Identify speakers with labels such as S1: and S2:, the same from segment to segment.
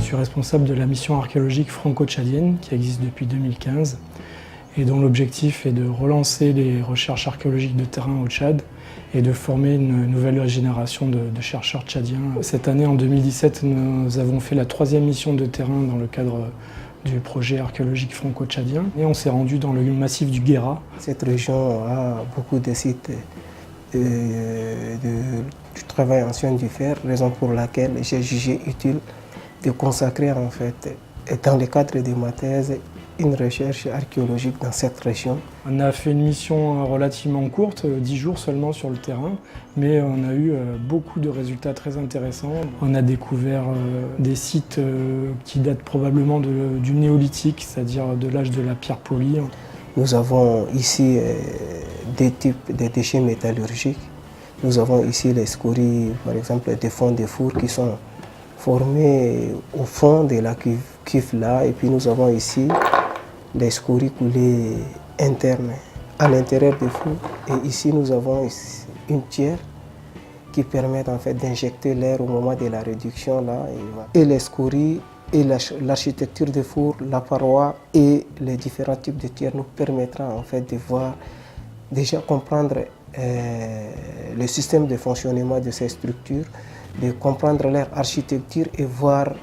S1: suis responsable de la mission archéologique franco-tchadienne qui existe depuis 2015 et dont l'objectif est de relancer les recherches archéologiques de terrain au Tchad et de former une nouvelle génération de chercheurs tchadiens. Cette année, en 2017, nous avons fait la 3e mission de terrain dans le cadre du projet archéologique franco-tchadien et on s'est rendu dans le massif du Guéra.
S2: Cette région a beaucoup de sites du travail ancien du fer, raison pour laquelle j'ai jugé utile de consacrer en fait, dans le cadre de ma thèse, une recherche archéologique dans cette région.
S1: On a fait une mission relativement courte, 10 jours seulement sur le terrain, mais on a eu beaucoup de résultats très intéressants. On a découvert des sites qui datent probablement du néolithique, c'est-à-dire de l'âge de la pierre polie.
S2: Nous avons ici des types de déchets métallurgiques. Nous avons ici les scories, par exemple, des fonds de four qui sont formés au fond de la cuve là. Et puis nous avons ici les scories coulées internes à l'intérieur des fours. Et ici nous avons une tière qui permet en fait d'injecter l'air au moment de la réduction là. Et les scories et l'architecture des fours, la paroi et les différents types de tiers nous permettra en fait de voir, déjà comprendre le système de fonctionnement de ces structures, de comprendre leur architecture et voir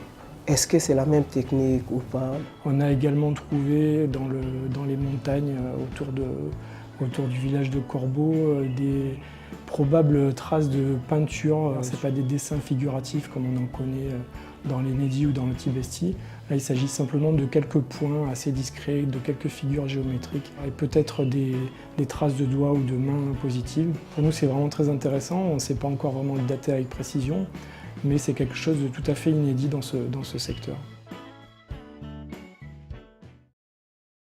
S2: est-ce que c'est la même technique ou pas.
S1: On a également trouvé dans les montagnes autour du village de Corbeau des probables traces de peinture. Ce n'est pas des dessins figuratifs comme on en connaît dans les Nédis ou dans le Tibesti. Là, il s'agit simplement de quelques points assez discrets, de quelques figures géométriques et peut-être des traces de doigts ou de mains positives. Pour nous, c'est vraiment très intéressant. On ne sait pas encore vraiment le dater avec précision, mais c'est quelque chose de tout à fait inédit dans ce secteur.